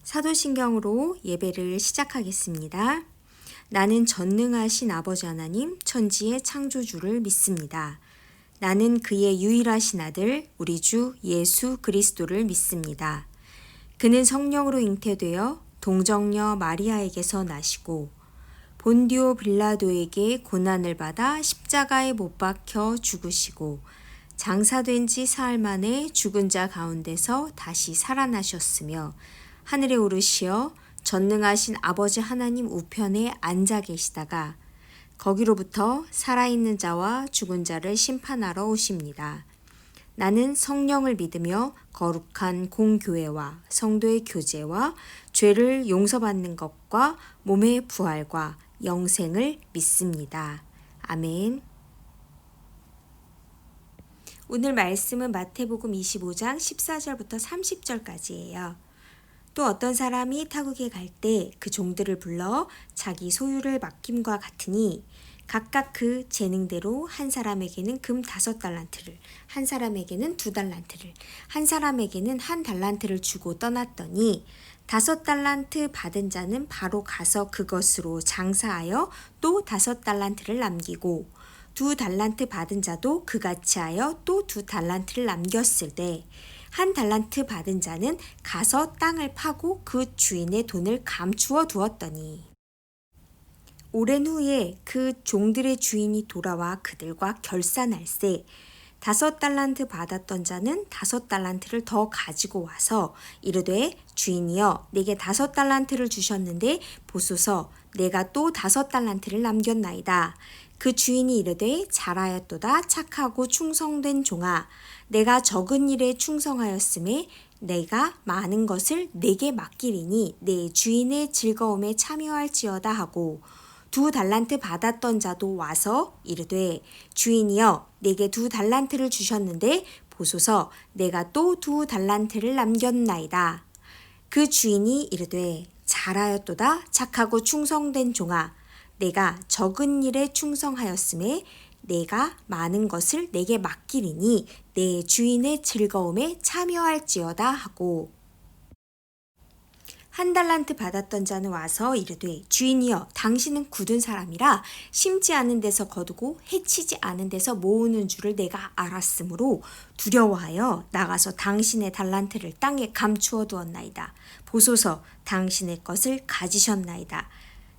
사도신경으로 예배를 시작하겠습니다. 나는 전능하신 아버지 하나님 천지의 창조주를 믿습니다. 나는 그의 유일하신 아들 우리 주 예수 그리스도를 믿습니다. 그는 성령으로 잉태되어 동정녀 마리아에게서 나시고 본디오 빌라도에게 고난을 받아 십자가에 못 박혀 죽으시고 장사된 지 사흘 만에 죽은 자 가운데서 다시 살아나셨으며 하늘에 오르시어 전능하신 아버지 하나님 우편에 앉아 계시다가 거기로부터 살아있는 자와 죽은 자를 심판하러 오십니다. 나는 성령을 믿으며 거룩한 공교회와 성도의 교제와 죄를 용서받는 것과 몸의 부활과 영생을 믿습니다. 아멘. 오늘 말씀은 마태복음 25장 14절부터 30절까지예요. 또 어떤 사람이 타국에 갈 때 그 종들을 불러 자기 소유를 맡김과 같으니 각각 그 재능대로 한 사람에게는 금 5달란트를, 한 사람에게는 2달란트를, 한 사람에게는 1달란트를 주고 떠났더니 5달란트 받은 자는 바로 가서 그것으로 장사하여 또 5달란트를 남기고 2달란트 받은 자도 그같이 하여 또 2달란트를 남겼을 때 1달란트 받은 자는 가서 땅을 파고 그 주인의 돈을 감추어 두었더니 오랜 후에 그 종들의 주인이 돌아와 그들과 결산할세 5달란트 받았던 자는 5달란트를 더 가지고 와서 이르되 주인이여 내게 5달란트를 주셨는데 보소서 내가 또 5달란트를 남겼나이다. 그 주인이 이르되 잘하였도다 착하고 충성된 종아 내가 적은 일에 충성하였음에 내가 많은 것을 내게 맡기리니 내 주인의 즐거움에 참여할지어다 하고 2달란트 받았던 자도 와서 이르되 주인이여 내게 2달란트를 주셨는데 보소서 내가 또 2달란트를 남겼나이다. 그 주인이 이르되 잘하였도다 착하고 충성된 종아 내가 적은 일에 충성하였음에 내가 많은 것을 내게 맡기리니 내 주인의 즐거움에 참여할지어다 하고 1달란트 받았던 자는 와서 이르되 주인이여 당신은 굳은 사람이라 심지 않은 데서 거두고 해치지 않은 데서 모으는 줄을 내가 알았으므로 두려워하여 나가서 당신의 달란트를 땅에 감추어 두었나이다. 보소서 당신의 것을 가지셨나이다.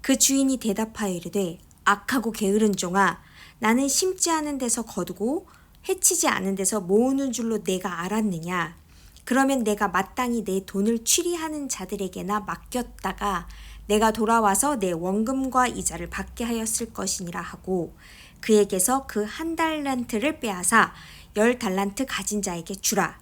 그 주인이 대답하여 이르되 악하고 게으른 종아 나는 심지 않은 데서 거두고 해치지 않은 데서 모으는 줄로 내가 알았느냐. 그러면 내가 마땅히 내 돈을 취리하는 자들에게나 맡겼다가 내가 돌아와서 내 원금과 이자를 받게 하였을 것이니라 하고 그에게서 그 1달란트를 빼앗아 10달란트 가진 자에게 주라.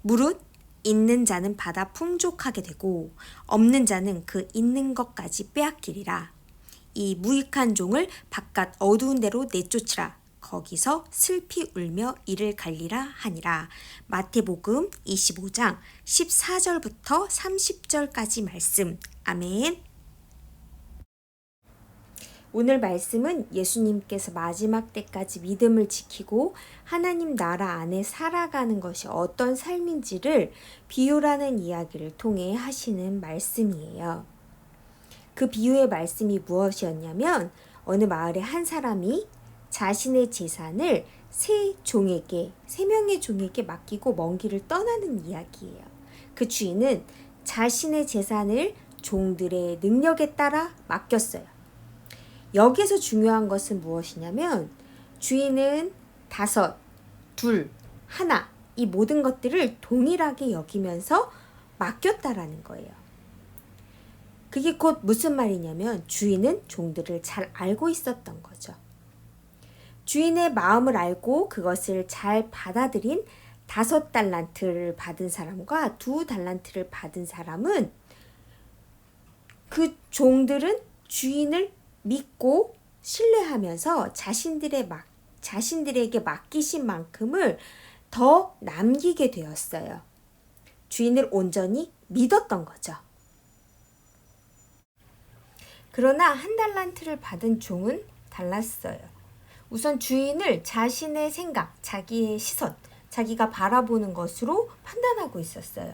무릇 있는 자는 받아 풍족하게 되고 없는 자는 그 있는 것까지 빼앗기리라. 이 무익한 종을 바깥 어두운 데로 내쫓으라. 거기서 슬피 울며 이를 갈리라 하니라. 마태복음 25장 14절부터 30절까지 말씀. 아멘. 오늘 말씀은 예수님께서 마지막 때까지 믿음을 지키고 하나님 나라 안에 살아가는 것이 어떤 삶인지를 비유라는 이야기를 통해 하시는 말씀이에요. 그 비유의 말씀이 무엇이었냐면 어느 마을에 한 사람이 자신의 재산을 세 명의 종에게 맡기고 먼 길을 떠나는 이야기예요. 그 주인은 자신의 재산을 종들의 능력에 따라 맡겼어요. 여기서 중요한 것은 무엇이냐면 주인은 5, 2, 1 이 모든 것들을 동일하게 여기면서 맡겼다라는 거예요. 그게 곧 무슨 말이냐면 주인은 종들을 잘 알고 있었던 거죠. 주인의 마음을 알고 그것을 잘 받아들인 5달란트를 받은 사람과 2달란트를 받은 사람은 그 종들은 주인을 믿고 신뢰하면서 자신들에게 맡기신 만큼을 더 남기게 되었어요. 주인을 온전히 믿었던 거죠. 그러나 1달란트를 받은 종은 달랐어요. 우선 주인을 자신의 생각, 자기의 시선, 자기가 바라보는 것으로 판단하고 있었어요.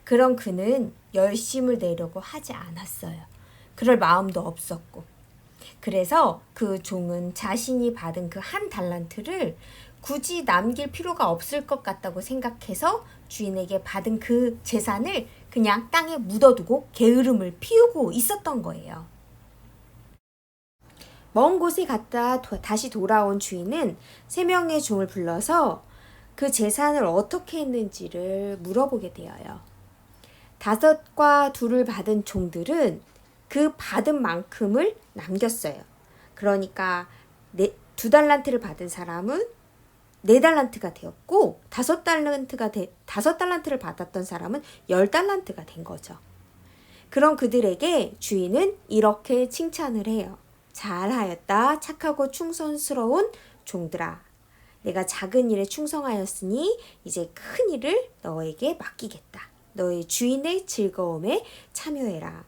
그런 그는 열심을 내려고 하지 않았어요. 그럴 마음도 없었고. 그래서 그 종은 자신이 받은 그 한 달란트를 굳이 남길 필요가 없을 것 같다고 생각해서 주인에게 받은 그 재산을 그냥 땅에 묻어두고 게으름을 피우고 있었던 거예요. 먼 곳에 갔다 다시 돌아온 주인은 3명의 종을 불러서 그 재산을 어떻게 했는지를 물어보게 되어요. 5과 2를 받은 종들은 그 받은 만큼을 남겼어요. 그러니까 2달란트를 받은 사람은 4달란트가 되었고 5달란트를 받았던 사람은 10달란트가 된 거죠. 그럼 그들에게 주인은 이렇게 칭찬을 해요. 잘하였다. 착하고 충성스러운 종들아. 내가 작은 일에 충성하였으니 이제 큰 일을 너에게 맡기겠다. 너의 주인의 즐거움에 참여해라.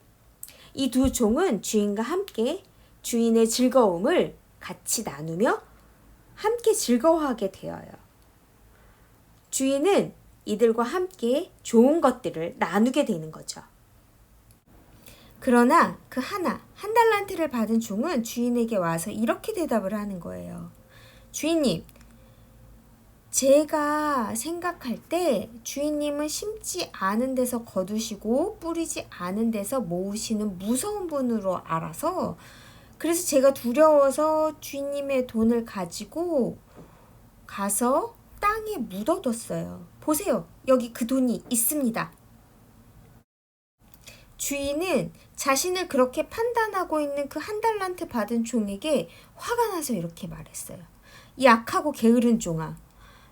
이 2 종은 주인과 함께 주인의 즐거움을 같이 나누며 함께 즐거워하게 되어요. 주인은 이들과 함께 좋은 것들을 나누게 되는 거죠. 그러나 그 한 달란트를 받은 종은 주인에게 와서 이렇게 대답을 하는 거예요. 주인님, 제가 생각할 때 주인님은 심지 않은 데서 거두시고 뿌리지 않은 데서 모으시는 무서운 분으로 알아서 그래서 제가 두려워서 주인님의 돈을 가지고 가서 땅에 묻어뒀어요. 보세요. 여기 그 돈이 있습니다. 주인은 자신을 그렇게 판단하고 있는 그 한 달란트 받은 종에게 화가 나서 이렇게 말했어요. 이 악하고 게으른 종아,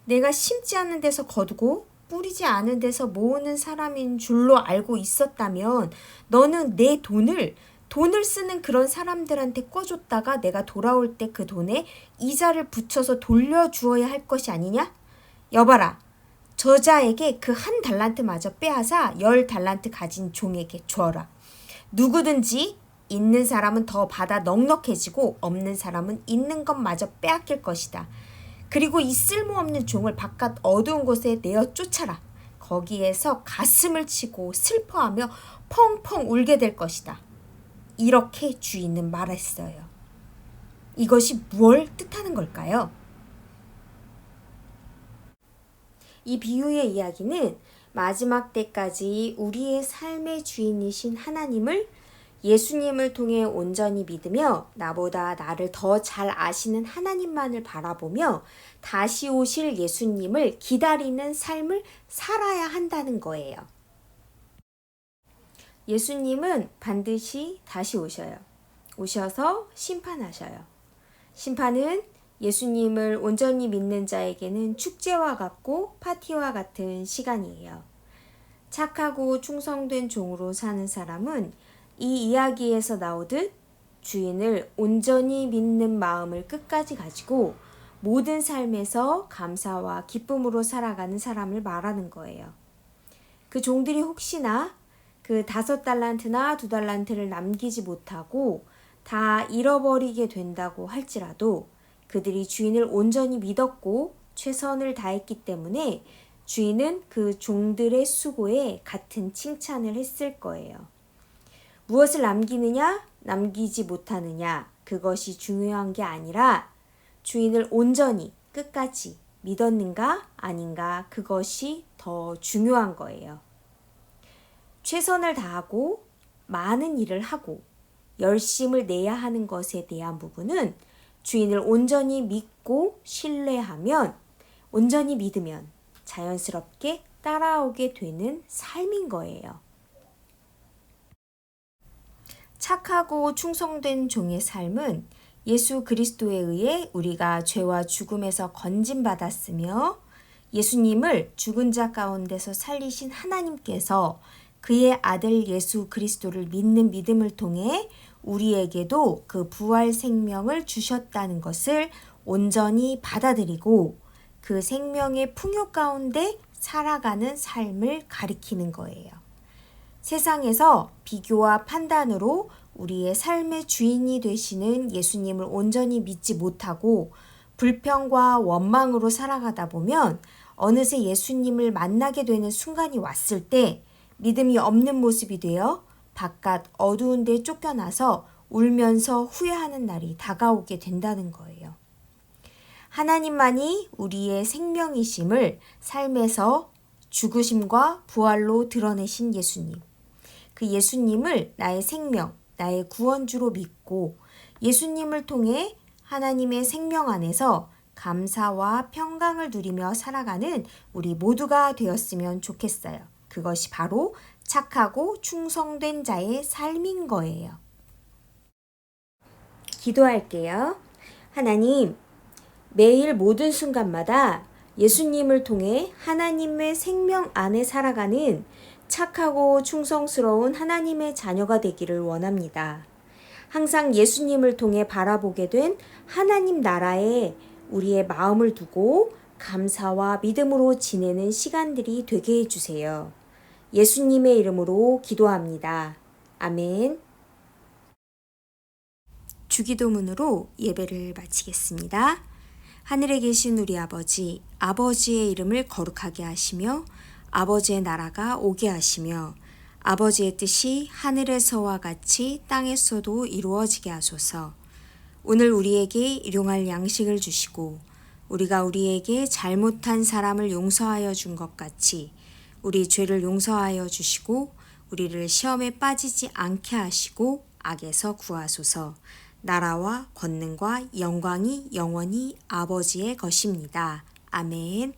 내가 심지 않은 데서 거두고 뿌리지 않은 데서 모으는 사람인 줄로 알고 있었다면 너는 내 돈을 쓰는 그런 사람들한테 꿔줬다가 내가 돌아올 때 그 돈에 이자를 붙여서 돌려주어야 할 것이 아니냐? 여봐라. 저자에게 그 한 달란트마저 빼앗아 10달란트 가진 종에게 주어라. 누구든지 있는 사람은 더 받아 넉넉해지고 없는 사람은 있는 것마저 빼앗길 것이다. 그리고 이 쓸모없는 종을 바깥 어두운 곳에 내어 쫓아라. 거기에서 가슴을 치고 슬퍼하며 펑펑 울게 될 것이다. 이렇게 주인은 말했어요. 이것이 무엇을 뜻하는 걸까요? 이 비유의 이야기는 마지막 때까지 우리의 삶의 주인이신 하나님을 예수님을 통해 온전히 믿으며 나보다 나를 더 잘 아시는 하나님만을 바라보며 다시 오실 예수님을 기다리는 삶을 살아야 한다는 거예요. 예수님은 반드시 다시 오셔요. 오셔서 심판하셔요. 심판은 예수님을 온전히 믿는 자에게는 축제와 같고 파티와 같은 시간이에요. 착하고 충성된 종으로 사는 사람은 이 이야기에서 나오듯 주인을 온전히 믿는 마음을 끝까지 가지고 모든 삶에서 감사와 기쁨으로 살아가는 사람을 말하는 거예요. 그 종들이 혹시나 그 5달란트나 2달란트를 남기지 못하고 다 잃어버리게 된다고 할지라도 그들이 주인을 온전히 믿었고 최선을 다했기 때문에 주인은 그 종들의 수고에 같은 칭찬을 했을 거예요. 무엇을 남기느냐, 남기지 못하느냐, 그것이 중요한 게 아니라 주인을 온전히 끝까지 믿었는가 아닌가, 그것이 더 중요한 거예요. 최선을 다하고 많은 일을 하고 열심을 내야 하는 것에 대한 부분은 주인을 온전히 믿고 신뢰하면, 온전히 믿으면 자연스럽게 따라오게 되는 삶인 거예요. 착하고 충성된 종의 삶은 예수 그리스도에 의해 우리가 죄와 죽음에서 건진받았으며 예수님을 죽은 자 가운데서 살리신 하나님께서 그의 아들 예수 그리스도를 믿는 믿음을 통해 우리에게도 그 부활 생명을 주셨다는 것을 온전히 받아들이고 그 생명의 풍요 가운데 살아가는 삶을 가리키는 거예요. 세상에서 비교와 판단으로 우리의 삶의 주인이 되시는 예수님을 온전히 믿지 못하고 불평과 원망으로 살아가다 보면 어느새 예수님을 만나게 되는 순간이 왔을 때 믿음이 없는 모습이 되어 바깥 어두운 데 쫓겨나서 울면서 후회하는 날이 다가오게 된다는 거예요. 하나님만이 우리의 생명이심을 삶에서 죽으심과 부활로 드러내신 예수님. 그 예수님을 나의 생명, 나의 구원주로 믿고 예수님을 통해 하나님의 생명 안에서 감사와 평강을 누리며 살아가는 우리 모두가 되었으면 좋겠어요. 그것이 바로 착하고 충성된 자의 삶인 거예요. 기도할게요. 하나님, 매일 모든 순간마다 예수님을 통해 하나님의 생명 안에 살아가는 착하고 충성스러운 하나님의 자녀가 되기를 원합니다. 항상 예수님을 통해 바라보게 된 하나님 나라에 우리의 마음을 두고 감사와 믿음으로 지내는 시간들이 되게 해주세요. 예수님의 이름으로 기도합니다. 아멘. 주기도문으로 예배를 마치겠습니다. 하늘에 계신 우리 아버지, 아버지의 이름을 거룩하게 하시며 아버지의 나라가 오게 하시며 아버지의 뜻이 하늘에서와 같이 땅에서도 이루어지게 하소서. 오늘 우리에게 일용할 양식을 주시고 우리가 우리에게 잘못한 사람을 용서하여 준 것 같이 우리 죄를 용서하여 주시고 우리를 시험에 빠지지 않게 하시고 악에서 구하소서. 나라와 권능과 영광이 영원히 아버지의 것입니다. 아멘.